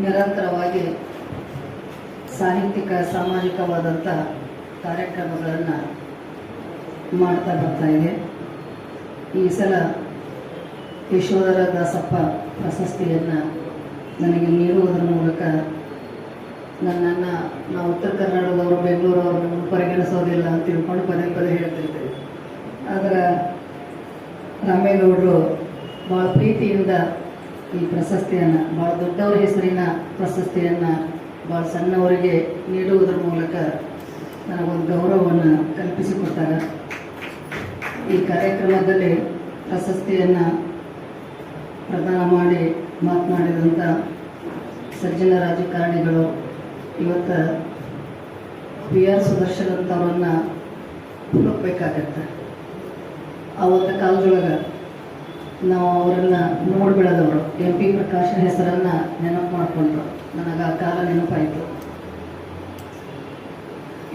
ನಿರಂತರವಾಗಿ ಸಾಹಿತ್ಯಿಕ ಸಾಮಾಜಿಕವಾದಂಥ ಕಾರ್ಯಕ್ರಮಗಳನ್ನು ಮಾಡ್ತಾ ಬರ್ತಾ ಇದೆ. ಈ ಸಲ ಯಶೋಧರ ದಾಸಪ್ಪ ಪ್ರಶಸ್ತಿಯನ್ನು ನನಗೆ ನೀಡುವುದರ ಮೂಲಕ ನನ್ನನ್ನು ನಾವು ಉತ್ತರ ಕರ್ನಾಟಕದವರು ಬೆಂಗಳೂರವ್ರನ್ನ ಪರಿಗಣಿಸೋದಿಲ್ಲ ಅಂತ ತಿಳ್ಕೊಂಡು ಪದೇ ಪದೇ ಹೇಳ್ತಿರ್ತೇವೆ. ಆದರೆ ರಾಮೇಗೌಡರು ಭಾಳ ಪ್ರೀತಿಯಿಂದ ಈ ಪ್ರಶಸ್ತಿಯನ್ನು, ಭಾಳ ದೊಡ್ಡವರ ಹೆಸರಿನ ಪ್ರಶಸ್ತಿಯನ್ನು ಭಾಳ ಸಣ್ಣವರಿಗೆ ನೀಡುವುದರ ಮೂಲಕ ನನಗೊಂದು ಗೌರವವನ್ನು ಕಲ್ಪಿಸಿಕೊಡ್ತಾರೆ. ಈ ಕಾರ್ಯಕ್ರಮದಲ್ಲಿ ಪ್ರಶಸ್ತಿಯನ್ನು ಪ್ರದಾನ ಮಾಡಿ ಮಾತನಾಡಿದಂಥ ಸಜ್ಜನ ರಾಜಕಾರಣಿಗಳು ಇವತ್ತು PR ಸುದರ್ಶನಂತವ್ರನ್ನು ಹುಡುಕಬೇಕಾಗತ್ತೆ. ಆವತ್ತು ಕಾಲದೊಳಗೆ ನಾವು ಅವರನ್ನು ನೋಡ್ಬಿಡೋದವರು MP ಪ್ರಕಾಶ ಹೆಸರನ್ನು ನೆನಪು ಮಾಡಿಕೊಂಡ್ರು. ನನಗೆ ಆ ಕಾಲ ನೆನಪಾಯಿತು.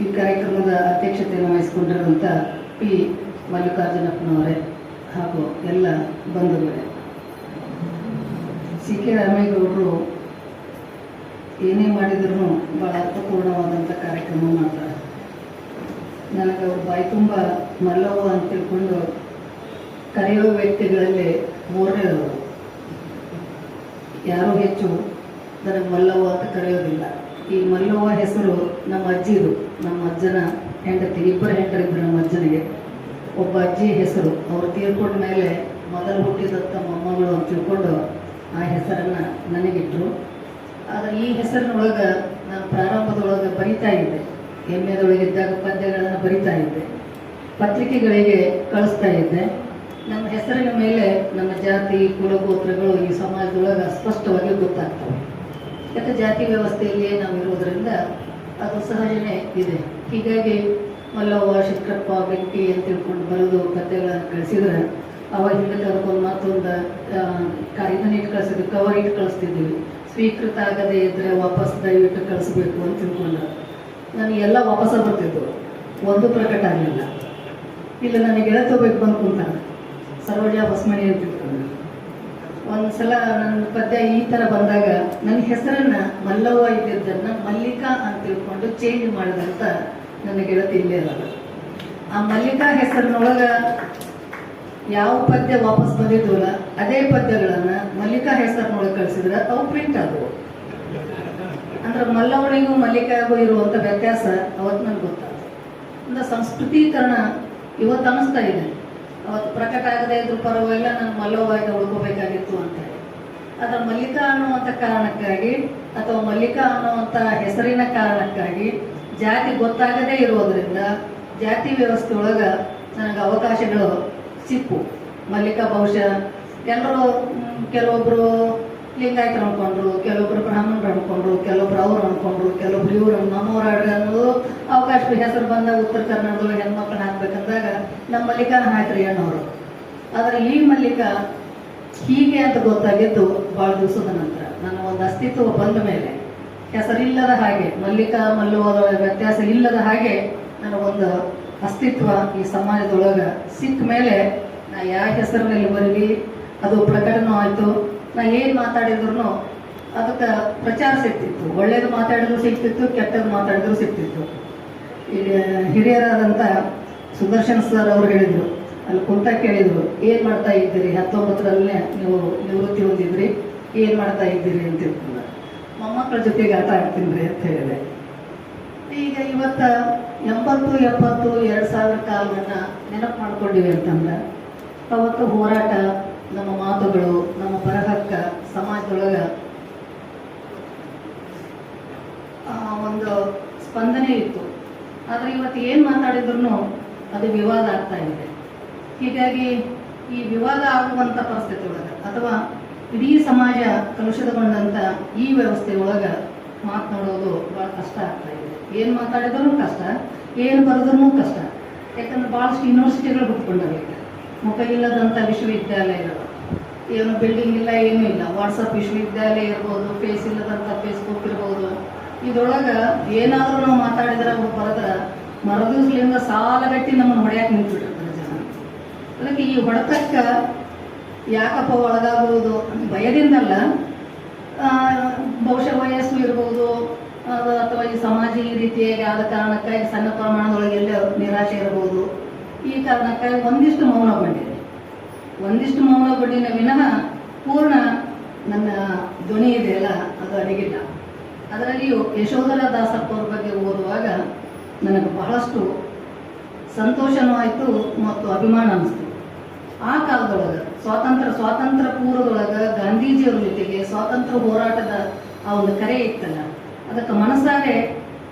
ಈ ಕಾರ್ಯಕ್ರಮದ ಅಧ್ಯಕ್ಷತೆಯನ್ನು ವಹಿಸಿಕೊಂಡಿರುವಂಥ P ಮಲ್ಲಿಕಾರ್ಜುನಪ್ಪನವರೇ ಹಾಗೂ ಎಲ್ಲ ಬಂಧುಗಳೇ, CK ರಾಮೇಗೌಡರು ಏನೇ ಮಾಡಿದ್ರು ಭಾಳ ಅರ್ಥಪೂರ್ಣವಾದಂಥ ಕಾರ್ಯಕ್ರಮ ಮಾಡ್ತಾರೆ. ನನಗೆ ಅವ್ರ ಬಾಯಿ ತುಂಬ ಮಲ್ಲವ್ವ ಅಂತ ತಿಳ್ಕೊಂಡು ಕರೆಯುವ ವ್ಯಕ್ತಿಗಳಲ್ಲಿ ಮೂರನೇದವರು. ಯಾರೂ ಹೆಚ್ಚು ನನಗೆ ಮಲ್ಲವ್ವ ಅಂತ ಕರೆಯೋದಿಲ್ಲ. ಈ ಮಲ್ಲವ್ವ ಹೆಸರು ನಮ್ಮ ಅಜ್ಜಿದು, ನಮ್ಮ ಅಜ್ಜನ ಹೆಂಡತಿ, ಇಬ್ಬರು ಹೆಂಡರಿದ್ರು ನಮ್ಮ ಅಜ್ಜನಿಗೆ. ಒಬ್ಬ ಅಜ್ಜಿ ಹೆಸರು, ಅವರು ತೀರ್ಕೊಂಡ ಮೇಲೆ ಮೊದಲು ಹುಟ್ಟಿದಂಥ ಮೊಮ್ಮಗಳು ಅಂತ ತಿಳ್ಕೊಂಡು ಆ ಹೆಸರನ್ನು ನನಗಿಟ್ಟರು. ಆದರೆ ಈ ಹೆಸರಿನೊಳಗೆ ನಾನು ಪ್ರಾರಂಭದೊಳಗೆ ಬರಿತಾ ಇದ್ದೆ. MAದೊಳಗಿದ್ದಾಗ ಪದ್ಯಗಳನ್ನು ಬರಿತಾ ಇದ್ದೆ, ಪತ್ರಿಕೆಗಳಿಗೆ ಕಳಿಸ್ತಾ ಇದ್ದೆ. ನಮ್ಮ ಹೆಸರಿನ ಮೇಲೆ ನಮ್ಮ ಜಾತಿ ಕುಲಗೋತ್ರಗಳು ಈ ಸಮಾಜದೊಳಗೆ ಸ್ಪಷ್ಟವಾಗಿ ಗೊತ್ತಾಗ್ತವೆ. ಯಾಕೆ ಜಾತಿ ವ್ಯವಸ್ಥೆಯಲ್ಲಿ ನಾವು ಇರೋದರಿಂದ ಅದು ಸಹಜನೇ ಇದೆ. ಹೀಗಾಗಿ ಮಲ್ಲವ್ವ, ಶಂಕರಪ್ಪ, ಬೆಂಕಿ ಅಂತ ತಿಳ್ಕೊಂಡು ಬರೆದು ಪದ್ಯಗಳನ್ನು ಕಳಿಸಿದ್ರೆ ಅವಾಗ ಹಿಂದಕ್ಕೆ ಅದಕ್ಕೊಂದು ಮತ್ತೊಂದು ಇದನ್ನ ಇಟ್ಟು ಕಳಿಸಿದ್ವಿ, ಕವರ್ ಇಟ್ಟು ಕಳಿಸ್ತಿದ್ದೀವಿ. ಸ್ವೀಕೃತ ಆಗದೇ ಇದ್ದರೆ ವಾಪಸ್ ದಯವಿಟ್ಟು ಕಳಿಸ್ಬೇಕು ಅಂತ ತಿಳ್ಕೊಂಡು ನನಗೆಲ್ಲ ವಾಪಸ್ ಬರ್ತಿದ್ವು, ಒಂದು ಪ್ರಕಟ ಆಗಲಿಲ್ಲ. ಇಲ್ಲ ನನಗೆ ಗೆಳತೋಗ್ಬೇಕು ಬಂದು ಕುಂತಾನೆ ಸರೋಜಾ ಬಸ್ಮಣಿ ಅಂತ ತಿಳ್ಕೊಂಡು. ಒಂದು ಸಲ ನನ್ನ ಪದ್ಯ ಈ ಥರ ಬಂದಾಗ ನನ್ನ ಹೆಸರನ್ನು ಮಲ್ಲವ್ವ ಇದ್ದಿದ್ದನ್ನು ಮಲ್ಲಿಕಾ ಅಂತ ತಿಳ್ಕೊಂಡು ಚೇಂಜ್ ಮಾಡಿದಂತ ನನ್ನ ಗೆಳತಿ ಇಲ್ಲೇ ಇರೋದು. ಆ ಮಲ್ಲಿಕಾ ಹೆಸರಿನೊಳಗೆ ಯಾವ ಪದ್ಯ ವಾಪಸ್ ಬಂದಿದ್ವಲ್ಲ ಅದೇ ಪದ್ಯಗಳನ್ನು ಮಲ್ಲಿಕಾ ಹೆಸರಿನೊಳಗೆ ಕಳಿಸಿದ್ರೆ ಅವು ಪ್ರಿಂಟ್ ಆದವು. ಅಂದ್ರೆ ಮಲ್ಲವಣಿಗೂ ಮಲ್ಲಿಕಾಗೂ ಇರುವಂಥ ವ್ಯತ್ಯಾಸ ಅವತ್ತು ನನಗೆ ಗೊತ್ತಾಯ್ತು. ಅಂದ್ರೆ ಸಂಸ್ಕೃತೀಕರಣ ಇವತ್ತು ಅನಿಸ್ತಾ ಇದೆ. ಅವತ್ತು ಪ್ರಕಟ ಆಗದೆ ಇದ್ರು ಪರವಾಗಿಲ್ಲ, ನಾನು ಮಲ್ಲವ್ವಾಗಿ ಉಳ್ಕೋಬೇಕಾಗಿತ್ತು ಅಂತೇಳಿ. ಆದರೆ ಮಲ್ಲಿಕಾ ಅನ್ನುವಂಥ ಕಾರಣಕ್ಕಾಗಿ ಅಥವಾ ಮಲ್ಲಿಕಾ ಅನ್ನುವಂಥ ಹೆಸರಿನ ಕಾರಣಕ್ಕಾಗಿ ಜಾತಿ ಗೊತ್ತಾಗದೇ ಇರೋದ್ರಿಂದ ಜಾತಿ ವ್ಯವಸ್ಥೆ ಒಳಗೆ ನನಗೆ ಅವಕಾಶಗಳು ಸಿಕ್ಕು. ಮಲ್ಲಿಕಾ ಬಹುಶಃ ಎಲ್ಲರೂ ಕೆಲವೊಬ್ಬರು ಲಿಂಗಾಯತರು ಅನ್ಕೊಂಡ್ರು, ಕೆಲವೊಬ್ಬರು ಬ್ರಾಹ್ಮಣರು ಅನ್ಕೊಂಡ್ರು, ಕೆಲವೊಬ್ರು ಅವ್ರು ಅನ್ಕೊಂಡ್ರು, ಕೆಲವೊಬ್ರು ಇವರು ನಮ್ಮವ್ರು ಅನ್ನೋದು ಅವಕಾಶ. ಹೆಸರು ಬಂದಾಗ ಉತ್ತರ ಕರ್ನಾಟಕದೊಳಗೆ ಹೆಣ್ಮಕ್ಳನ್ನ ಹಾಕ್ಬೇಕಂದಾಗ ನಮ್ಮ ಮಲ್ಲಿಕಾನ ಹಾಕ್ರಿ ಅನ್ನೋರು. ಆದರೆ ಈ ಮಲ್ಲಿಕಾ ಹೀಗೆ ಅಂತ ಗೊತ್ತಾಗಿದ್ದು ಭಾಳ ದಿವಸದ ನಂತರ. ನನ್ನ ಒಂದು ಅಸ್ತಿತ್ವ ಬಂದ ಮೇಲೆ, ಹೆಸರಿಲ್ಲದ ಹಾಗೆ, ಮಲ್ಲಿಕಾ ಮಲ್ಲುವದ ವ್ಯತ್ಯಾಸ ಇಲ್ಲದ ಹಾಗೆ ನನಗೊಂದು ಅಸ್ತಿತ್ವ ಈ ಸಮಾಜದೊಳಗೆ ಸಿಕ್ಕ ಮೇಲೆ ನಾ ಯಾವ ಹೆಸರಿನಲ್ಲಿ ಬರೀಲಿ ಅದು ಪ್ರಕಟನೂ ಆಯಿತು. ನಾ ಏನು ಮಾತಾಡಿದ್ರು ಅದಕ್ಕೆ ಪ್ರಚಾರ ಸಿಗ್ತಿತ್ತು. ಒಳ್ಳೇದು ಮಾತಾಡಿದ್ರು ಸಿಗ್ತಿತ್ತು, ಕೆಟ್ಟದ್ದು ಮಾತಾಡಿದ್ರು ಸಿಗ್ತಿತ್ತು. ಈಗ ಹಿರಿಯರಾದಂಥ ಸುದರ್ಶನ್ ಸರ್ ಅವರು ಹೇಳಿದರು, ಅಲ್ಲಿ ಕುಂತ ಕೇಳಿದರು, ಏನು ಮಾಡ್ತಾ ಇದ್ದೀರಿ, 19ರಲ್ಲೇ ನೀವು ನಿವೃತ್ತಿ ಹೊಂದಿದ್ರಿ, ಏನು ಮಾಡ್ತಾ ಇದ್ದೀರಿ ಅಂತ ತಿಳ್ಕೊಂಡು. ಮೊಮ್ಮಕ್ಕಳ ಜೊತೆಗೆ ಆಟ ಆಡ್ತೀನಿ ರೀ ಅಂತ ಹೇಳಿದೆ. ಈಗ ಇವತ್ತು 80, 70, 2000 ಕಾಲವನ್ನು ನೆನಪು ಮಾಡ್ಕೊಂಡಿವಿ ಅಂತಂದ್ರೆ ಅವತ್ತು ಹೋರಾಟ, ನಮ್ಮ ಮಾತುಗಳು, ನಮ್ಮ ಬರಹಕ್ಕ ಸಮಾಜದೊಳಗೆ ಒಂದು ಸ್ಪಂದನೆ ಇತ್ತು. ಆದರೆ ಇವತ್ತು ಏನು ಮಾತಾಡಿದ್ರು ಅದು ವಿವಾದ ಆಗ್ತಾ ಇದೆ. ಹೀಗಾಗಿ ಈ ವಿವಾದ ಆಗುವಂಥ ಪರಿಸ್ಥಿತಿ ಒಳಗೆ ಅಥವಾ ಇಡೀ ಸಮಾಜ ಕಲುಷಿತಗೊಂಡಂಥ ಈ ವ್ಯವಸ್ಥೆ ಒಳಗೆ ಮಾತನಾಡೋದು ಭಾಳ ಕಷ್ಟ ಆಗ್ತಾ ಇದೆ. ಏನು ಮಾತಾಡಿದ್ರು ಕಷ್ಟ, ಏನು ಬರೆದ್ರೂ ಕಷ್ಟ. ಯಾಕಂದ್ರೆ ಭಾಳಷ್ಟು ಯೂನಿವರ್ಸಿಟಿಗಳು ಹುಟ್ಕೊಂಡವೆ. ಮುಖ ಇಲ್ಲದಂಥ ವಿಶ್ವವಿದ್ಯಾಲಯಗಳು, ಏನು ಬಿಲ್ಡಿಂಗ್ ಇಲ್ಲ, ಏನೂ ಇಲ್ಲ. ವಾಟ್ಸಪ್ ವಿಶ್ವವಿದ್ಯಾಲಯ ಇರ್ಬೋದು, ಫೇಸ್ ಇಲ್ಲದಂಥ ಫೇಸ್ಬುಕ್ ಇರ್ಬೋದು. ಇದರೊಳಗೆ ಏನಾದರೂ ನಾವು ಮಾತಾಡಿದ್ರೆ ಅವ್ರು ಬರೆದ್ರೆ ಮರದಿವ್ಸಲಿಂದ ಸಾಲಗಟ್ಟಿ ನಮ್ಮನ್ನು ಹೊಡೆಯಕ್ಕೆ ನಿಂತ್ಬಿಟ್ಟಿರ್ತಾರೆ ಜನ. ಅದಕ್ಕೆ ಈ ಹೊಡೆತಕ್ಕೆ ಯಾಕಪ್ಪ ಒಳಗಾಗುವುದು ಅಂತ ಭಯದಿಂದಲ್ಲ, ಬಹುಶಃ ವಯಸ್ಸು ಇರ್ಬೋದು ಅಥವಾ ಈ ಸಮಾಜ ಈ ರೀತಿಯಾಗಿ ಆದ ಕಾರಣಕ್ಕಾಗಿ ಸಣ್ಣ ಪ್ರಮಾಣದೊಳಗೆ ಎಲ್ಲ ನಿರಾಶೆ ಇರಬಹುದು. ಈ ಕಾರಣಕ್ಕಾಗಿ ಒಂದಿಷ್ಟು ಮೌನಗೊಂಡಿನ ವಿನಃ ಪೂರ್ಣ ನನ್ನ ಧ್ವನಿ ಇದೆಯಲ್ಲ ಅದು ಅಡಗಿಲ್ಲ. ಅದರಲ್ಲಿಯೂ ಯಶೋಧರ ದಾಸಪ್ಪ ಅವ್ರ ಬಗ್ಗೆ ಓದುವಾಗ ನನಗೆ ಬಹಳಷ್ಟು ಸಂತೋಷನೂ ಆಯಿತು ಮತ್ತು ಅಭಿಮಾನ ಅನಿಸ್ತು. ಆ ಕಾಲದೊಳಗೆ ಸ್ವಾತಂತ್ರ್ಯ ಪೂರ್ವದೊಳಗೆ ಗಾಂಧೀಜಿಯವ್ರ ಜೊತೆಗೆ ಸ್ವಾತಂತ್ರ್ಯ ಹೋರಾಟದ ಆ ಒಂದು ಕರೆ ಇತ್ತಲ್ಲ, ಅದಕ್ಕೆ ಮನಸಾರೆ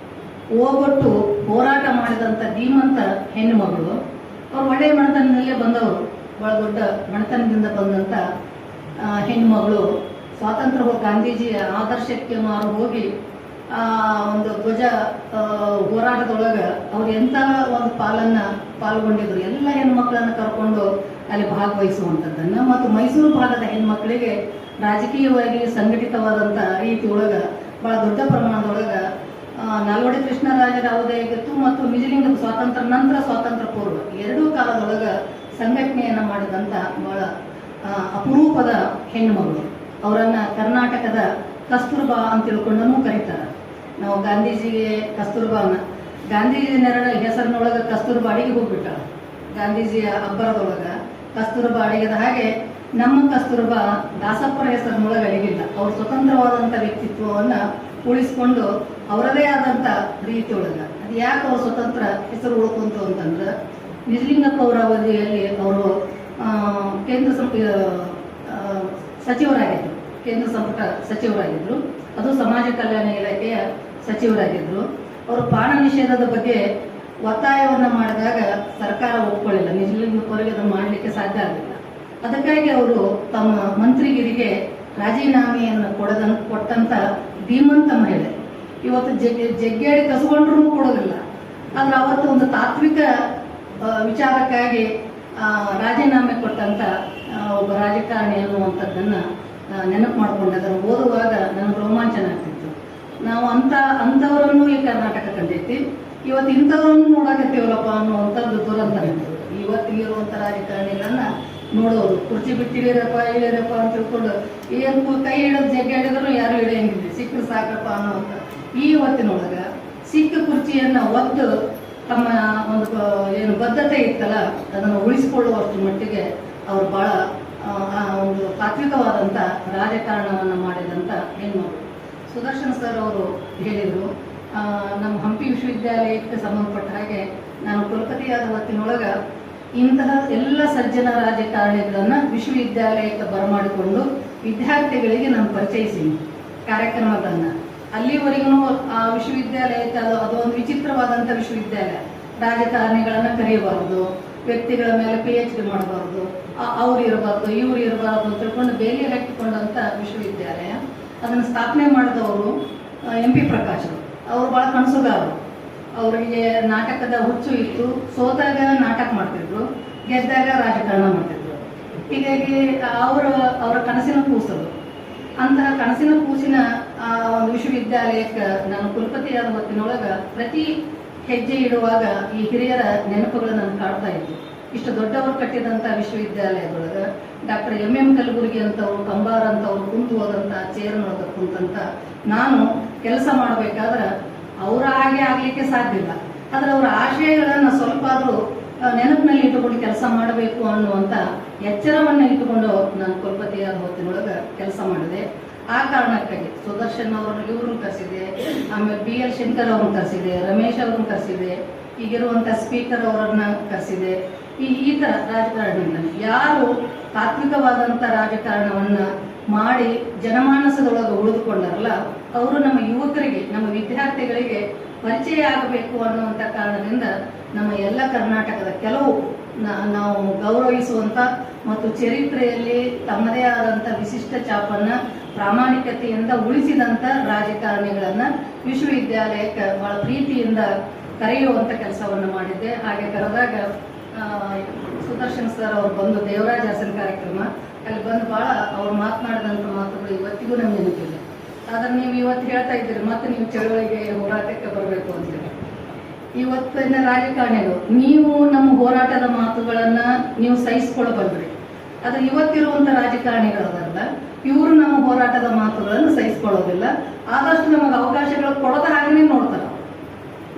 ಹೋಗೊಟ್ಟು ಹೋರಾಟ ಮಾಡಿದಂಥ ಧೀಮಂತ ಹೆಣ್ಣು ಮಗಳು. ಅವ್ರು ಒಳ್ಳೆಯ ಮನೆತನದಲ್ಲೇ ಬಂದವರು, ಭಾಳ ದೊಡ್ಡ ಮನೆತನದಿಂದ ಬಂದಂಥ ಹೆಣ್ಣು ಮಗಳು. ಸ್ವಾತಂತ್ರ್ಯ ಗಾಂಧೀಜಿಯ ಆದರ್ಶಕ್ಕೆ ಮಾರು ಹೋಗಿ ಒಂದು ಧ್ವಜ ಹೋರಾಟದೊಳಗೆ ಅವ್ರು ಎಂಥ ಒಂದು ಪಾಲ್ಗೊಂಡಿದ್ರು. ಎಲ್ಲ ಹೆಣ್ಮಕ್ಳನ್ನು ಕರ್ಕೊಂಡು ಅಲ್ಲಿ ಭಾಗವಹಿಸುವಂಥದ್ದನ್ನು ಮತ್ತು ಮೈಸೂರು ಭಾಗದ ಹೆಣ್ಮಕ್ಳಿಗೆ ರಾಜಕೀಯವಾಗಿ ಸಂಘಟಿತವಾದಂಥ ರೀತಿ ಒಳಗೆ ಭಾಳ ದೊಡ್ಡ ಪ್ರಮಾಣದೊಳಗೆ ನಾಲ್ವಡಿ ಕೃಷ್ಣರಾಜರ ಅವಧಿಯಾಗಿತ್ತು ಮತ್ತು ನಿಜಲಿಂಗ ಸ್ವಾತಂತ್ರ್ಯ ನಂತರ ಸ್ವಾತಂತ್ರ್ಯ ಪೂರ್ವ ಎರಡೂ ಕಾಲದೊಳಗೆ ಸಂಘಟನೆಯನ್ನು ಮಾಡಿದಂಥ ಭಾಳ ಅಪರೂಪದ ಹೆಣ್ಣುಮಗಳು. ಅವರನ್ನು ಕರ್ನಾಟಕದ ಕಸ್ತೂರ್ಬಾ ಅಂತ ತಿಳ್ಕೊಂಡೂ ಕರೀತಾರೆ. ನಾವು ಗಾಂಧೀಜಿಗೆ ಕಸ್ತೂರ್ಬಾನ ಗಾಂಧೀಜಿ ಹೆಸರಿನೊಳಗೆ ಕಸ್ತೂರ್ಬಾ ಅಡಿಗೆ ಹೋಗ್ಬಿಟ್ಟಾಳ. ಗಾಂಧೀಜಿಯ ಅಬ್ಬರದೊಳಗೆ ಕಸ್ತೂರ್ಬಾ ಅಡಿಗೆದ ಹಾಗೆ ನಮ್ಮ ಕಸ್ತೂರ್ಬಾ ದಾಸಪ್ಪರ ಹೆಸರಿನೊಳಗೆ ಅಡಿಗಿಲ್ಲ. ಅವ್ರ ಸ್ವತಂತ್ರವಾದಂಥ ವ್ಯಕ್ತಿತ್ವವನ್ನು ಉಳಿಸ್ಕೊಂಡು ಅವರದೇ ಆದಂಥ ರೀತಿಯೊಳಗೆ ಅದು ಯಾಕೆ ಅವ್ರ ಸ್ವತಂತ್ರ ಹೆಸರು ಉಳ್ಕೊಂತು ಅಂತಂದ್ರೆ, ನಿಜಲಿಂಗಪ್ಪ ಅವರ ಅವಧಿಯಲ್ಲಿ ಅವರು ಕೇಂದ್ರ ಸಚಿವರಾಗಿದ್ದರು, ಕೇಂದ್ರ ಸಂಪುಟ ಸಚಿವರಾಗಿದ್ದರು, ಅದು ಸಮಾಜ ಕಲ್ಯಾಣ ಇಲಾಖೆಯ ಸಚಿವರಾಗಿದ್ದರು. ಅವರು ಬಾಣ ನಿಷೇಧದ ಬಗ್ಗೆ ಒತ್ತಾಯವನ್ನು ಮಾಡಿದಾಗ ಸರ್ಕಾರ ಒಪ್ಕೊಳ್ಳಿಲ್ಲ, ನಿಜಲಿಂಗಪ್ಪವರಿಗೆ ಅದನ್ನು ಮಾಡಲಿಕ್ಕೆ ಸಾಧ್ಯ ಆಗಲಿಲ್ಲ. ಅದಕ್ಕಾಗಿ ಅವರು ತಮ್ಮ ಮಂತ್ರಿಗಿರಿಗೆ ರಾಜೀನಾಮೆಯನ್ನು ಕೊಟ್ಟಂಥ ಧೀಮಂತ ಮಹಿಳೆ. ಇವತ್ತು ಜಗ್ಗೇಡಿ ಕಸ್ಕೊಂಡ್ರೂ ಕೊಡೋದಿಲ್ಲ. ಆದ್ರೆ ಅವತ್ತು ಒಂದು ತಾತ್ವಿಕ ವಿಚಾರಕ್ಕಾಗಿ ರಾಜೀನಾಮೆ ಕೊಟ್ಟಂಥ ಒಬ್ಬ ರಾಜಕಾರಣಿ ಅನ್ನುವಂಥದ್ದನ್ನು ನೆನಪು ಮಾಡಿಕೊಂಡೆ. ಅದನ್ನು ಓದುವಾಗ ನನಗೆ ರೋಮಾಂಚನ ಆಗ್ತಿತ್ತು. ನಾವು ಅಂಥವರನ್ನು ಈ ಕರ್ನಾಟಕ ಕಂಡೈತಿ. ಇವತ್ತು ಇಂಥವ್ರನ್ನು ನೋಡಕತ್ತೀವಲ್ಲಪ್ಪ ಅನ್ನುವಂಥದ್ದು ದುರಂತ. ಇವತ್ತಿಗಿರುವಂಥ ರಾಜಕಾರಣಿಗಳನ್ನ ನೋಡೋದು, ಕುರ್ಚಿ ಬಿಟ್ಟಿದ್ದೀರಪ್ಪ ಇಳಿಯರಪ್ಪ ಅಂತ ತಿಳ್ಕೊಂಡು ಏನು ಕೈ ಹಿಡಿದು ಜಗ್ಗಾಡಿದ್ರು ಯಾರು ಹಿಡಿಯಂಗಿದ್ದೆ, ಸಿಕ್ಕರು ಸಾಕಪ್ಪ ಅನ್ನೋಂಥ ಈ ಹೊತ್ತಿನೊಳಗೆ ಸಿಕ್ಕ ಕುರ್ಚಿಯನ್ನು ಒದ್ದು ತಮ್ಮ ಒಂದು ಏನು ಬದ್ಧತೆ ಇತ್ತಲ್ಲ ಅದನ್ನು ಉಳಿಸಿಕೊಳ್ಳುವಷ್ಟು ಮಟ್ಟಿಗೆ ಅವರು ಭಾಳ ಒಂದು ತಾತ್ವಿಕವಾದಂಥ ರಾಜಕಾರಣವನ್ನು ಮಾಡಿದಂಥ ಹೆಣ್ಮಗಳು. ಸುದರ್ಶನ್ ಸರ್ ಅವರು ಹೇಳಿದರು, ನಮ್ಮ ಹಂಪಿ ವಿಶ್ವವಿದ್ಯಾಲಯಕ್ಕೆ ಸಂಬಂಧಪಟ್ಟ ಹಾಗೆ ನಾನು ಕುಲಪತಿಯಾದ ಹೊತ್ತಿನೊಳಗೆ ಇಂತಹ ಎಲ್ಲ ಸಜ್ಜನ ರಾಜಕಾರಣಿಗಳನ್ನು ವಿಶ್ವವಿದ್ಯಾಲಯಕ್ಕೆ ಬರಮಾಡಿಕೊಂಡು ವಿದ್ಯಾರ್ಥಿಗಳಿಗೆ ನಾನು ಪರಿಚಯಿಸೀನಿ ಕಾರ್ಯಕ್ರಮಗಳನ್ನು. ಅಲ್ಲಿವರೆಗೂ ಆ ವಿಶ್ವವಿದ್ಯಾಲಯಕ್ಕೆ ಅದೊಂದು ವಿಚಿತ್ರವಾದಂಥ ವಿಶ್ವವಿದ್ಯಾಲಯ. ರಾಜಕಾರಣಿಗಳನ್ನು ಕರೆಯಬಾರ್ದು, ವ್ಯಕ್ತಿಗಳ ಮೇಲೆ PhD ಮಾಡಬಾರ್ದು, ಅವ್ರು ಇರಬಾರ್ದು ಇವ್ರು ಇರಬಾರ್ದು ಅಂತ ತಿಳ್ಕೊಂಡು ಬೇಲಿ ಹಾಕಿಕೊಂಡಂಥ ವಿಶ್ವವಿದ್ಯಾಲಯ. ಅದನ್ನು ಸ್ಥಾಪನೆ ಮಾಡಿದವರು MP ಪ್ರಕಾಶ್ ಅವರು ಭಾಳ ಕನಸುಗಾರರು. ಅವರಿಗೆ ನಾಟಕದ ಹುಚ್ಚು ಇತ್ತು. ಸೋತಾಗ ನಾಟಕ ಮಾಡ್ತಿದ್ರು, ಗೆದ್ದಾಗ ರಾಜಕಾರಣ ಮಾಡ್ತಿದ್ರು. ಹೀಗಾಗಿ ಅವರ ಕನಸಿನ ಕೂಸದು. ಅಂತಹ ಕನಸಿನ ಕೂಸಿನ ಒಂದು ವಿಶ್ವವಿದ್ಯಾಲಯಕ್ಕೆ ನಾನು ಕುಲಪತಿಯಾದ ಹೊತ್ತಿನೊಳಗೆ ಪ್ರತಿ ಹೆಜ್ಜೆ ಇಡುವಾಗ ಈ ಹಿರಿಯರ ನೆನಪುಗಳು ನಾನು ಕಾಡ್ತಾ ಇತ್ತು. ಇಷ್ಟು ದೊಡ್ಡವರು ಕಟ್ಟಿದಂಥ ವಿಶ್ವವಿದ್ಯಾಲಯದೊಳಗೆ ಡಾಕ್ಟರ್ MM ಕಲಬುರ್ಗಿ ಅಂತವರು, ಕಂಬಾರ್ ಅಂತವರು ಕುಂತು ಹೋದಂಥ ಚೇರ್ನೊಳಗೆ ಕುಂತಂಥ ನಾನು ಕೆಲಸ ಮಾಡಬೇಕಾದ್ರೆ ಅವರ ಹಾಗೆ ಆಗಲಿಕ್ಕೆ ಸಾಧ್ಯ ಇಲ್ಲ. ಆದರೆ ಅವರ ಆಶಯಗಳನ್ನು ಸ್ವಲ್ಪ ಆದರೂ ನೆನಪಿನಲ್ಲಿ ಇಟ್ಟುಕೊಂಡು ಕೆಲಸ ಮಾಡಬೇಕು ಅನ್ನುವಂಥ ಎಚ್ಚರವನ್ನು ಇಟ್ಟುಕೊಂಡು ನಾನು ಕುಲಪತಿಯಾದ ಹೊತ್ತಿನೊಳಗೆ ಕೆಲಸ ಮಾಡಿದೆ. ಆ ಕಾರಣಕ್ಕಾಗಿ ಸುದರ್ಶನ್ ಅವರನ್ನು ಇವ್ರನ್ನ ಕರೆಸಿದೆ, ಆಮೇಲೆ BL ಶಂಕರ್ ಅವ್ರನ್ನ ಕರೆಸಿದೆ, ರಮೇಶ್ ಅವ್ರನ್ನ ಕರೆಸಿದೆ, ಈಗಿರುವಂಥ ಸ್ಪೀಕರ್ ಅವರನ್ನ ಕರೆಸಿದೆ. ಈ ಥರ ರಾಜಕಾರಣಿಗಳನ್ನು ಯಾರು ತಾತ್ವಿಕವಾದಂಥ ರಾಜಕಾರಣವನ್ನು ಮಾಡಿ ಜನಮಾನಸದೊಳಗೆ ಉಳಿದುಕೊಂಡರಲ್ಲ ಅವರು ನಮ್ಮ ಯುವಕರಿಗೆ, ನಮ್ಮ ವಿದ್ಯಾರ್ಥಿಗಳಿಗೆ ಪರಿಚಯ ಆಗಬೇಕು ಅನ್ನುವಂಥ ಕಾರಣದಿಂದ ನಮ್ಮ ಎಲ್ಲ ಕರ್ನಾಟಕದ ಕೆಲವು ನಾವು ಗೌರವಿಸುವಂಥ ಮತ್ತು ಚರಿತ್ರೆಯಲ್ಲಿ ತಮ್ಮದೇ ಆದಂಥ ವಿಶಿಷ್ಟ ಛಾಪನ್ನು ಪ್ರಾಮಾಣಿಕತೆಯಿಂದ ಉಳಿಸಿದಂಥ ರಾಜಕಾರಣಿಗಳನ್ನು ವಿಶ್ವವಿದ್ಯಾಲಯಕ್ಕೆ ಭಾಳ ಪ್ರೀತಿಯಿಂದ ಕರೆಯುವಂಥ ಕೆಲಸವನ್ನು ಮಾಡಿದ್ದೆ. ಹಾಗೆ ಕರೆದಾಗ ಸುದರ್ಶನ್ ಸರ್ ಅವರು ಬಂದು ದೇವರಾಜ ಅರಸನ ಕಾರ್ಯಕ್ರಮ ಅಲ್ಲಿ ಬಂದು ಭಾಳ ಅವ್ರು ಮಾತನಾಡಿದಂಥ ಮಾತುಗಳು ಇವತ್ತಿಗೂ ನಮ್ಗೆ ನೆನಪಿದೆ. ಆದರೆ ನೀವು ಇವತ್ತು ಹೇಳ್ತಾ ಇದ್ದೀರಿ ಮತ್ತೆ ನೀವು ಚಳವಳಿಗೆ ಹೋರಾಟಕ್ಕೆ ಬರಬೇಕು ಅಂತೇಳಿ. ಇವತ್ತಿನ ರಾಜಕಾರಣಿಗಳು ನೀವು ನಮ್ಮ ಹೋರಾಟದ ಮಾತುಗಳನ್ನು ನೀವು ಸಹಿಸ್ಕೊಳ್ಬಲ್ರಿ, ಅದು ಇವತ್ತಿರುವಂಥ ರಾಜಕಾರಣಿಗಳಲ್ಲ, ಇವರು ನಮ್ಮ ಹೋರಾಟದ ಮಾತುಗಳನ್ನು ಸಹಿಸ್ಕೊಳ್ಳೋದಿಲ್ಲ. ಆದಷ್ಟು ನಮಗೆ ಅವಕಾಶಗಳು ಕೊಡದ ಹಾಗೆಯೇ ನೋಡ್ತಾರೆ.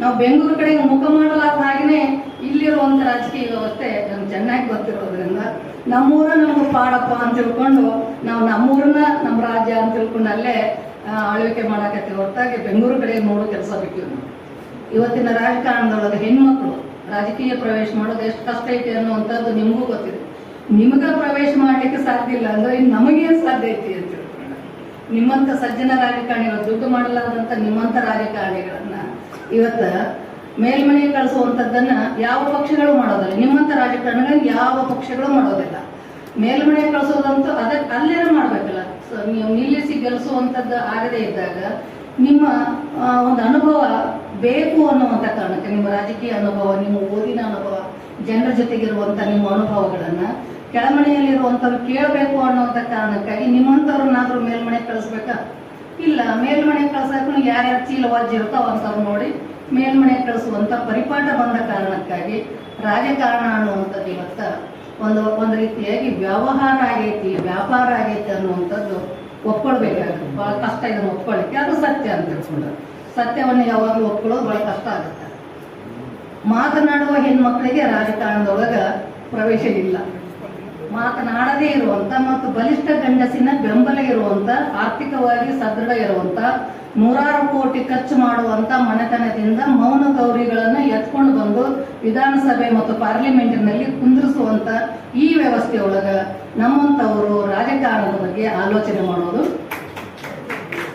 ನಾವು ಬೆಂಗಳೂರು ಕಡೆಗೆ ಮುಖ ಮಾಡಲಾದ ಹಾಗೆಯೇ ಇಲ್ಲಿರುವಂಥ ರಾಜಕೀಯ ವ್ಯವಸ್ಥೆ ನಮ್ಗೆ ಚೆನ್ನಾಗಿ ಗೊತ್ತಿರೋದ್ರಿಂದ ನಮ್ಮೂರ ನಮ್ಗೆ ಪಾಡಪ್ಪ ಅಂತ ತಿಳ್ಕೊಂಡು ನಾವು ನಮ್ಮೂರನ್ನ ನಮ್ಮ ರಾಜ್ಯ ಅಂತ ತಿಳ್ಕೊಂಡು ಅಲ್ಲೇ ಆಳ್ವಿಕೆ ಮಾಡಾಕತ್ತೀವಿ ಹೊರತಾಗಿ ಬೆಂಗಳೂರು ಕಡೆಗೆ ನೋಡೋ ಕೆಲಸ ಬಿಟ್ಟಿವಿ ನಾವು. ಇವತ್ತಿನ ರಾಜಕಾರಣದೊಳಗೆ ಹೆಣ್ಮಕ್ಳು ರಾಜಕೀಯ ಪ್ರವೇಶ ಮಾಡೋದು ಎಷ್ಟು ಕಷ್ಟ ಐತಿ ಅನ್ನುವಂಥದ್ದು ನಿಮಗೂ ಗೊತ್ತಿದೆ. ನಿಮಗೆ ಪ್ರವೇಶ ಮಾಡಲಿಕ್ಕೆ ಸಾಧ್ಯ ಇಲ್ಲ ಅಂದ್ರೆ ಇನ್ನು ನಮಗೇನು ಸಾಧ್ಯ ಐತಿ ಅಂತ ತಿಳ್ಕೊಂಡು ನಿಮ್ಮಂಥ ಸಜ್ಜನ ರಾಜಕಾರಣಿಗಳು, ದುಡ್ಡು ಮಾಡಲಾದಂಥ ನಿಮ್ಮಂಥ ರಾಜಕಾರಣಿಗಳನ್ನ ಇವತ್ತ ಮೇಲ್ಮನೆಗೆ ಕಳಿಸುವಂಥದ್ದನ್ನ ಯಾವ ಪಕ್ಷಗಳು ಮಾಡೋದಿಲ್ಲ. ನಿಮ್ಮಂಥ ರಾಜಕಾರಣಿಗಳನ್ನ ಯಾವ ಪಕ್ಷಗಳು ಮಾಡೋದಿಲ್ಲ. ಮೇಲ್ಮನೆಗೆ ಕಳಿಸೋದಂತೂ ಅದಕ್ಕೆ ಅಲ್ಲೇನ ಮಾಡ್ಬೇಕಲ್ಲ. ನೀವು ನಿಲ್ಲಿಸಿ ಗೆಲ್ಲಿಸುವಂಥದ್ದು ಆಗದೇ ಇದ್ದಾಗ ನಿಮ್ಮ ಒಂದು ಅನುಭವ ಬೇಕು ಅನ್ನುವಂಥ ಕಾರಣಕ್ಕೆ, ನಿಮ್ಮ ರಾಜಕೀಯ ಅನುಭವ, ನಿಮ್ಮ ಓದಿನ ಅನುಭವ, ಜನರ ಜೊತೆಗಿರುವಂಥ ನಿಮ್ಮ ಅನುಭವಗಳನ್ನು ಕೆಳಮನೆಯಲ್ಲಿರುವಂಥವ್ರು ಕೇಳಬೇಕು ಅನ್ನುವಂಥ ಕಾರಣಕ್ಕಾಗಿ ನಿಮ್ಮಂಥವ್ರನ್ನಾದ್ರೂ ಮೇಲ್ಮನೆಗೆ ಕಳಿಸ್ಬೇಕಾ? ಇಲ್ಲ. ಮೇಲ್ಮನೆಗೆ ಕಳ್ಸಕ್ಕೂ ಯಾರ್ಯಾರು ಚೀಲವಾಜಿ ಇರ್ತಾವ ಅಂಥವ್ರು ನೋಡಿ ಮೇಲ್ಮನೆಗೆ ಕಳಿಸುವಂಥ ಪರಿಪಾಠ ಬಂದ ಕಾರಣಕ್ಕಾಗಿ ರಾಜಕಾರಣ ಅನ್ನುವಂಥದ್ದು ಇವತ್ತ ಒಂದು ರೀತಿಯಾಗಿ ವ್ಯವಹಾರ ಆಗೈತಿ, ವ್ಯಾಪಾರ ಆಗೈತಿ ಅನ್ನುವಂಥದ್ದು ಒಪ್ಕೊಳ್ಬೇಕಾಗುತ್ತೆ. ಭಾಳ ಕಷ್ಟ ಇದನ್ನು ಒಪ್ಕೊಳ್ಳಿಕ್ಕೆ. ಅದು ಸತ್ಯ ಅಂತ ತಿಳ್ಕೊಂಡು ಸತ್ಯವನ್ನು ಯಾವಾಗಲೂ ಒಪ್ಕೊಳ್ಳೋದು ಭಾಳ ಕಷ್ಟ ಆಗುತ್ತೆ. ಮಾತನಾಡುವ ಹೆಣ್ಮಕ್ಳಿಗೆ ರಾಜಕಾರಣದೊಳಗೆ ಪ್ರವೇಶ ಇಲ್ಲ. ಮಾತನಾಡದೇ ಇರುವಂತ ಮತ್ತು ಬಲಿಷ್ಠ ಗಂಡಸಿನ ಬೆಂಬಲ ಇರುವಂತ, ಆರ್ಥಿಕವಾಗಿ ಸದೃಢ ಇರುವಂತ, 100 ಕೋಟಿ ಖರ್ಚು ಮಾಡುವಂತ ಮನೆತನದಿಂದ ಮೌನ ಗೌರಿಗಳನ್ನು ಎತ್ಕೊಂಡು ಬಂದು ವಿಧಾನಸಭೆ ಮತ್ತು ಪಾರ್ಲಿಮೆಂಟಿನಲ್ಲಿ ಕುಂದಿರಿಸುವಂತ ಈ ವ್ಯವಸ್ಥೆಯೊಳಗ ನಮ್ಮಂಥವರು ರಾಜಕಾರಣದ ಬಗ್ಗೆ ಆಲೋಚನೆ ಮಾಡೋದು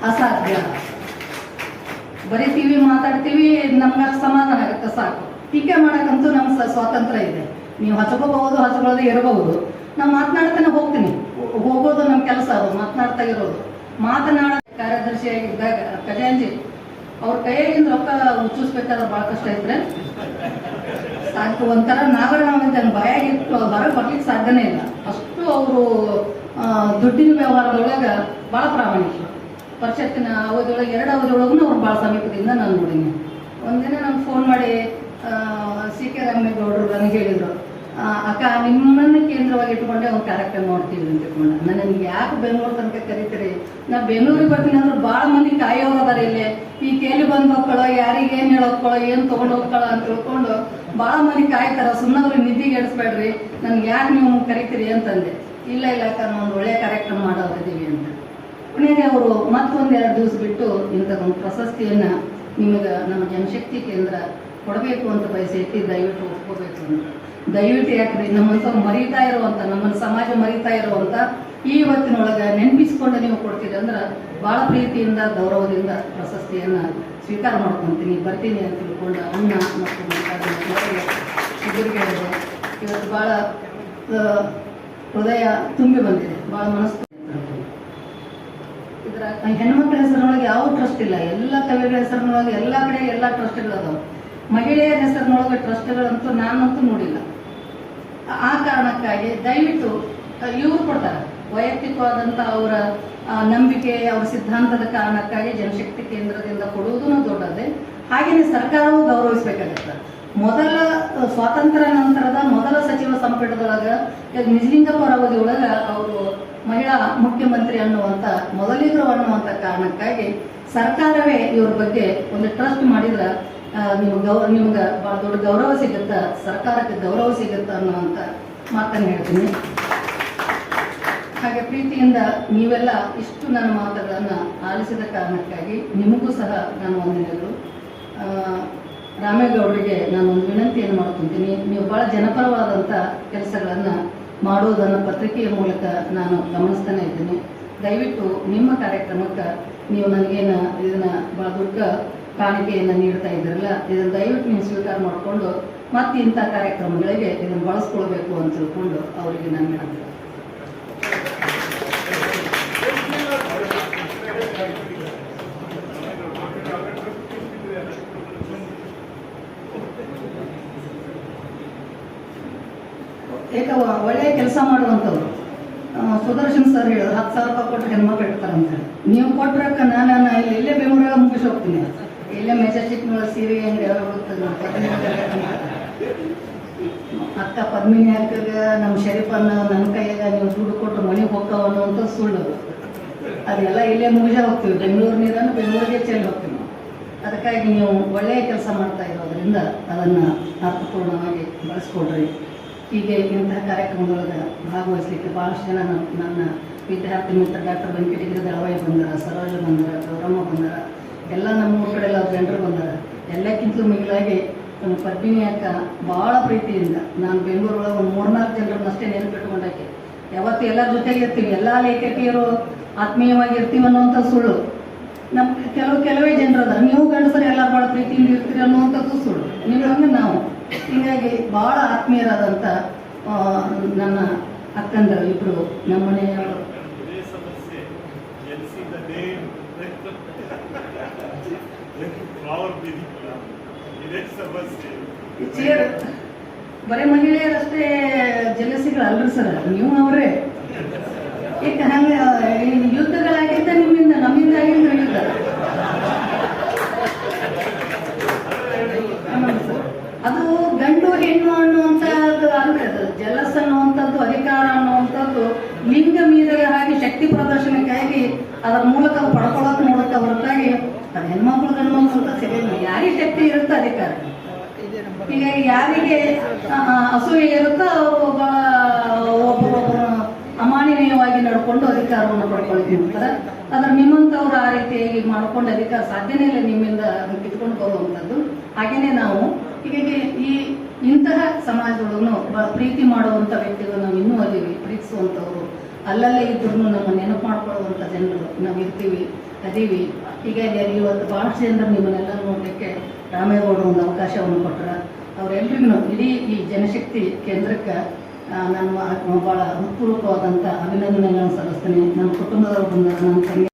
ಅಸಾಧ್ಯ. ಬರೀತೀವಿ, ಮಾತಾಡ್ತೀವಿ, ನಮ್ಗೆ ಸಮಾಧಾನ ಆಗುತ್ತೆ ಸಾಕು. ಟೀಕೆ ಮಾಡಕ್ಕಂತೂ ನಮ್ಮ ಸ್ವಾತಂತ್ರ್ಯ ಇದೆ. ನೀವು ಹಚ್ಕೋಬಹುದು, ಹಚ್ಕೊಳ್ಳೋದೇ ಇರಬಹುದು. ನಾವು ಮಾತನಾಡ್ತಾನೆ ಹೋಗೋದು ನಮ್ಮ ಕೆಲಸ. ಅದು ಮಾತನಾಡ್ತಾ ಇರೋದು. ಕಾರ್ಯದರ್ಶಿಯಾಗಿದ್ದಾಗ ಖಜಾಂಜಿ ಅವ್ರ ಕೈಯಾಗಿಂದ ರೊಕ್ಕ ಉಚ್ಚಿಸ್ಬೇಕಾದ್ರೆ ಭಾಳ ಕಷ್ಟ ಇದ್ರೆ ಸಾಕು. ಒಂಥರ ನಾಗರಣ ಭಯಾಗಿತ್ತು, ಹೊರಗೆ ಬರ್ಲಿಕ್ಕೆ ಸಾಧ್ಯನೇ ಇಲ್ಲ. ಅಷ್ಟು ಅವರು ದುಡ್ಡಿನ ವ್ಯವಹಾರದೊಳಗೆ ಭಾಳ ಪ್ರಾಮಾಣಿಕರು. ಪರಿಷತ್ತಿನ ಅವಧಿಯೊಳಗೆ 2 ಅವಧಿಯೊಳಗೂ ಅವ್ರು ಭಾಳ ಸಮೀಪದಿಂದ ನಾನು ನೋಡೀನಿ. ಒಂದಿನ ನಂಗೆ ಫೋನ್ ಮಾಡಿ ಸಿ.ಕೆ. ರಾಮೇಗೌಡರು ನನಗೆ ಹೇಳಿದರು, ಅಕ್ಕ ನಿಮ್ಮನ್ನು ಕೇಂದ್ರವಾಗಿ ಇಟ್ಕೊಂಡೆ ಒಂದು ಕಾರ್ಯಕ್ರಮ ಮಾಡ್ತೀವಿ ಅಂತ ತಿಳ್ಕೊಂಡು. ನನಗೆ ಯಾಕೆ ಬೆಂಗಳೂರು ತನಕ ಕರೀತೀರಿ? ನಾ ಬೆಂಗಳೂರಿಗೆ ಬರ್ತೀನಿ ಅಂದ್ರೆ ಭಾಳ ಮಂದಿ ಕಾಯೋರು ಅದಾರ ಇಲ್ಲಿ. ಈ ಕೇಳಿ ಬಂದು ಹೋಗ್ಕೊಳ್ಳೋ, ಯಾರಿಗೆ ಏನು ಹೇಳೋಕ್ಕೊಳ್ಳೋ, ಏನು ತೊಗೊಂಡು ಹೋಗ್ಕೊಳ್ಳೋ ಅಂತ ತಿಳ್ಕೊಂಡು ಭಾಳ ಮಂದಿ ಕಾಯ್ತಾರ. ಸುಮ್ಮನೆ ಅವ್ರಿಗೆ ನಿಧಿಗೆ ಎಡಿಸ್ಬೇಡ್ರಿ, ನನ್ಗೆ ಯಾಕೆ ನೀವು ಕರಿತೀರಿ ಅಂತಂದೆ. ಇಲ್ಲ ಅಕ್ಕ, ನಾವು ಒಂದು ಒಳ್ಳೆಯ ಕಾರ್ಯಕ್ರಮ ಮಾಡೋರಿದ್ದೀವಿ ಅಂತ. ಕೊನೆಗೆ ಅವರು ಮತ್ತೊಂದು 2 ದಿವಸ ಬಿಟ್ಟು ಇಂಥದ್ದೊಂದು ಪ್ರಶಸ್ತಿಯನ್ನು ನಿಮಗೆ ನಮ್ಮ ಜನಶಕ್ತಿ ಕೇಂದ್ರ ಕೊಡಬೇಕು ಅಂತ ಬಯಸೈತಿ, ದಯವಿಟ್ಟು ಒಪ್ಕೋಬೇಕು ಅಂತ. ದಯವಿಟ್ಟು ಯಾಕ್ರಿ, ನಮ್ಮಂಥವ್ರು ಮರೀತಾ ಇರುವಂಥ, ನಮ್ಮನ್ನು ಸಮಾಜ ಮರೀತಾ ಇರುವಂಥ ಈ ಇವತ್ತಿನೊಳಗೆ ನೆನಪಿಸ್ಕೊಂಡು ನೀವು ಕೊಡ್ತೀರಿ ಅಂದ್ರೆ ಭಾಳ ಪ್ರೀತಿಯಿಂದ ಗೌರವದಿಂದ ಪ್ರಶಸ್ತಿಯನ್ನು ಸ್ವೀಕಾರ ಮಾಡ್ಕೊತೀನಿ, ಬರ್ತೀನಿ ಅಂತ ತಿಳ್ಕೊಂಡು ಅಣ್ಣ ಮತ್ತು ಇಬ್ಬರಿಗೆ ಹೇಳಿದೆ. ಇವತ್ತು ಭಾಳ ಹೃದಯ ತುಂಬಿ ಬಂದಿದೆ, ಭಾಳ ಮನಸ್ಸು. ಇದರ ಹೆಣ್ಮಕ್ಳ ಹೆಸರಿನೊಳಗೆ ಯಾವ ಟ್ರಸ್ಟ್ ಇಲ್ಲ. ಎಲ್ಲ ಕವಿಗಳ ಹೆಸರಿನೊಳಗೆ ಎಲ್ಲ ಕಡೆ ಎಲ್ಲ ಟ್ರಸ್ಟ್ಗಳದಾವೆ. ಮಹಿಳೆಯರ ಹೆಸರಿನೊಳಗೆ ಟ್ರಸ್ಟ್ಗಳಂತೂ ನಾನಂತೂ ನೋಡಿಲ್ಲ. ಆ ಕಾರಣಕ್ಕಾಗಿ ದಯವಿಟ್ಟು ಇವರು ಕೊಡ್ತಾರೆ. ವೈಯಕ್ತಿಕವಾದಂಥ ಅವರ ನಂಬಿಕೆ, ಅವರ ಸಿದ್ಧಾಂತದ ಕಾರಣಕ್ಕಾಗಿ ಜನಶಕ್ತಿ ಕೇಂದ್ರದಿಂದ ಕೊಡುವುದೂ ದೊಡ್ಡದೇ. ಹಾಗೆಯೇ ಸರ್ಕಾರವೂ ಗೌರವಿಸಬೇಕಾಗತ್ತೆ. ಮೊದಲ ಸ್ವಾತಂತ್ರ್ಯ ನಂತರದ ಮೊದಲ ಸಚಿವ ಸಂಪುಟದೊಳಗೆ ನಿಜಲಿಂಗಪ್ಪ ಅವಧಿಯೊಳಗೆ ಅವರು ಮಹಿಳಾ ಮುಖ್ಯಮಂತ್ರಿ ಅನ್ನುವಂಥ ಮೊದಲಿಗರು ಅನ್ನುವಂಥ ಕಾರಣಕ್ಕಾಗಿ ಸರ್ಕಾರವೇ ಇವ್ರ ಬಗ್ಗೆ ಒಂದು ಟ್ರಸ್ಟ್ ಮಾಡಿದ್ರೆ ನಿಮ್ಗೆ ಭಾಳ ದೊಡ್ಡ ಗೌರವ ಸಿಗುತ್ತಾ, ಸರ್ಕಾರಕ್ಕೆ ಗೌರವ ಸಿಗುತ್ತಾ ಅನ್ನುವಂಥ ಮಾತನ್ನು ಹೇಳ್ತೀನಿ. ಹಾಗೆ ಪ್ರೀತಿಯಿಂದ ನೀವೆಲ್ಲ ಇಷ್ಟು ನನ್ನ ಮಾತುಗಳನ್ನು ಆಲಿಸಿದ ಕಾರಣಕ್ಕಾಗಿ ನಿಮಗೂ ಸಹ ನಾನು ವಂದನೆಗಳು. ರಾಮೇಗೌಡರಿಗೆ ನಾನೊಂದು ವಿನಂತಿಯನ್ನು ಮಾಡ್ಕೊತೀನಿ. ನೀವು ಭಾಳ ಜನಪರವಾದಂಥ ಕೆಲಸಗಳನ್ನು ಮಾಡುವುದನ್ನು ಪತ್ರಿಕೆಯ ಮೂಲಕ ನಾನು ಗಮನಿಸ್ತಾನೆ ಇದ್ದೀನಿ. ದಯವಿಟ್ಟು ನಿಮ್ಮ ಕಾರ್ಯಕ್ರಮಕ್ಕೆ ನೀವು ನನಗೇನು ಇದನ್ನು ಭಾಳ ದೊಡ್ಡ ಕಾಣಿಕೆಯನ್ನು ನೀಡ್ತಾ ಇದ್ರಲ್ಲ, ಇದನ್ನು ದಯವಿಟ್ಟು ನೀವು ಸ್ವೀಕಾರ ಮಾಡಿಕೊಂಡು ಮತ್ತೆ ಇಂಥ ಕಾರ್ಯಕ್ರಮಗಳಿಗೆ ಇದನ್ನು ಬಳಸ್ಕೊಳ್ಬೇಕು ಅಂತ ತಿಳ್ಕೊಂಡು ಅವರಿಗೆ ನಾನು ಹೇಳ್ತೀನಿ. ಏಕೆ ಒಳ್ಳೆಯ ಕೆಲಸ ಮಾಡುವಂಥವ್ರು ಸುದರ್ಶನ್ ಸರ್ ಹೇಳಿದ್ರು 10,000 ರೂಪಾಯಿ ಕೊಟ್ಟರೆ ಹೆಣ್ಮಕ್ಳು ಇಡ್ತಾರಂತ. ನೀವು ಕೊಟ್ಟರಕ್ಕ ನಾನು ಇಲ್ಲೇ ಬೆಂಗಳೂರಾಗ ಮುಗಿಸಿ ಹೋಗ್ತೀನಿ. ಇಲ್ಲೇ ಮೆಜೆಸ್ಟಿಕ್ನೊಳಗೆ ಸೀರೆ ಹೆಂಗೆ ಅಕ್ಕ ಪದ್ಮಿನಿ ಅಕ್ಕಗ ನಮ್ಮ ಶರೀಫನ್ನ ನನ್ನ ಕೈಯಾಗ ನೀವು ದುಡ್ಡು ಕೊಟ್ಟು ಮನೆಗೆ ಹೋಗ್ತಾವ ಅನ್ನೋಂಥ ಸುಳ್ಳು. ಅದೆಲ್ಲ ಇಲ್ಲೇ ಮುಗಿಸ ಹೋಗ್ತೀವಿ, ಬೆಂಗಳೂರು ನೀರನ್ನು ಬೆಂಗಳೂರಿಗೆ ಚೆಲ್ಲಿ ಹೋಗ್ತೀವಿ ನಾವು. ಅದಕ್ಕಾಗಿ ನೀವು ಒಳ್ಳೆಯ ಕೆಲಸ ಮಾಡ್ತಾ ಇರೋದ್ರಿಂದ ಅದನ್ನು ಅರ್ಥಪೂರ್ಣವಾಗಿ ಬಳಸ್ಕೊಡ್ರಿ. ಹೀಗೆ ಇಂತಹ ಕಾರ್ಯಕ್ರಮದೊಳಗೆ ಭಾಗವಹಿಸಲಿಕ್ಕೆ ಭಾಳಷ್ಟು ಜನ ನನ್ನ ವಿದ್ಯಾರ್ಥಿ ಮಿತ್ರ ಡಾಕ್ಟರ್ ವೆಂಕಟಗಿರಿ ದಳವಾಯಿ ಬಂದಾರ, ಸರೋಜ ಬಂದಾರ, ಗೌರಮ್ಮ ಬಂದಾರ, ಎಲ್ಲ ನಮ್ಮ ಊರ ಕಡೆ ಎಲ್ಲ ಜನರು ಬಂದಾರ. ಎಲ್ಲಕ್ಕಿಂತಲೂ ಮಿಗಿಲಾಗಿ ನಮ್ಮ ಪದ್ಮಿನಿ ಅಕ್ಕ ಭಾಳ ಪ್ರೀತಿಯಿಂದ ನಾನು ಬೆಂಗಳೂರೊಳಗೆ ಒಂದು 3-4 ಜನರನ್ನಷ್ಟೇ ನೆನಪಿಟ್ಕೊಂಡಾಕೆ. ಯಾವತ್ತು ಎಲ್ಲರ ಜೊತೆಗೆ ಇರ್ತೀವಿ, ಎಲ್ಲ ಲೇಖಕಿಯರು ಆತ್ಮೀಯವಾಗಿ ಇರ್ತೀವಿ ಅನ್ನೋವಂಥ ಸುಳ್ಳು. ನಮ್ಮ ಕೆಲವೇ ಜನರು ಅದಾರ, ನೀವು ಗಂಡಸರು ಎಲ್ಲರೂ ಭಾಳ ಪ್ರೀತಿಯಿಂದ ಇರ್ತೀರಿ ಅನ್ನುವಂಥದ್ದು ಸುಳ್ಳು. ನೀವು ಹಂಗೆ ನಾವು ಹೀಗಾಗಿ ಭಾಳ ಆತ್ಮೀಯರಾದಂಥ ನನ್ನ ಅಕ್ಕಂದರು ಇಬ್ಬರು ನಮ್ಮ ಮನೆಯವರು. ಬರೀ ಮಹಿಳೆಯರಷ್ಟೇ ಜಲಸಿಗಳು ಅಲ್ರಿ ಸರ್, ನೀವು ಅವರೇ. ಈಗ ಹಂಗೆ ಯುದ್ಧಗಳಾಗಿದ್ದ ನಿಮ್ಮಿಂದ, ನಮ್ಮಿಂದ ಆಗಿಲ್ಲ ಯುದ್ಧ. ಅದು ಗಂಡು ಹೆಣ್ಣು ಅನ್ನುವಂಥದ್ದು ಅಂದ್ರೆ ಅದು ಜಲಸ್ ಅನ್ನುವಂಥದ್ದು, ಅಧಿಕಾರ ಅನ್ನುವಂಥದ್ದು ಲಿಂಗ ಮೀರಿದ ಹಾಗೆ ಶಕ್ತಿ ಪ್ರದರ್ಶನಕ್ಕಾಗಿ ಅದರ ಮೂಲಕ ಪಡ್ಕೊಳ್ಳೋಕೆ ನೋಡುತ್ತೆ ಹೊರತಾಗಿ ಅದು ಹೆಣ್ಮಕ್ಳು ಗಂಡು ಅಂತ ಸಿಗಲ್ಲ. ಯಾರಿಗೆ ಶಕ್ತಿ ಇರುತ್ತೋ ಅಧಿಕಾರ. ಹೀಗಾಗಿ ಯಾರಿಗೆ ಅಸೂಯೆ ಇರುತ್ತೋ ಒಬ್ಬರೊಬ್ಬರು ಅಮಾನವೀಯವಾಗಿ ನಡ್ಕೊಂಡು ಅಧಿಕಾರವನ್ನು ಪಡ್ಕೊಳ್ತೀವಿ ಅಂತಾರೆ. ಆದ್ರೆ ನಿಮ್ಮಂಥವ್ರು ಆ ರೀತಿಯಾಗಿ ಮಾಡ್ಕೊಂಡು ಅಧಿಕಾರ ಸಾಧ್ಯನೇ ಇಲ್ಲ ನಿಮ್ಮಿಂದ ಕಿತ್ಕೊಂಡು ಹೋಗುವಂಥದ್ದು. ಹಾಗೇನೆ ನಾವು ಹೀಗಾಗಿ ಇಂತಹ ಸಮಾಜದೊಳಗೂ ಪ್ರೀತಿ ಮಾಡುವಂಥ ವ್ಯಕ್ತಿಗಳು ನಾವು ಇನ್ನೂ ಅದೀವಿ, ಪ್ರೀತಿಸುವಂಥವ್ರು ಅಲ್ಲಲ್ಲೇ ಇದ್ರೂ ನಮ್ಮ ನೆನಪು ಮಾಡ್ಕೊಳ್ಳುವಂಥ ಜನರು ನಾವು ಇರ್ತೀವಿ, ಅದೀವಿ. ಹೀಗಾಗಿ ಇವತ್ತು ಭಾಳಷ್ಟು ಜನರು ನಿಮ್ಮನ್ನೆಲ್ಲ ನೋಡಲಿಕ್ಕೆ ರಾಮೇಗೌಡರು ಒಂದು ಅವಕಾಶವನ್ನು ಕೊಟ್ಟರೆ ಅವರೆಲ್ಲರಿಗೂ ಇಡೀ ಈ ಜನಶಕ್ತಿ ಕೇಂದ್ರಕ್ಕೆ ನಾನು ಭಾಳ ಹೃತ್ಪೂರ್ವಕವಾದಂಥ ಅಭಿನಂದನೆಗಳನ್ನು ಸಲ್ಲಿಸ್ತೀನಿ. ನನ್ನ ಕುಟುಂಬದವರು ಬಂದ ನನ್ನ ತಂಗಿ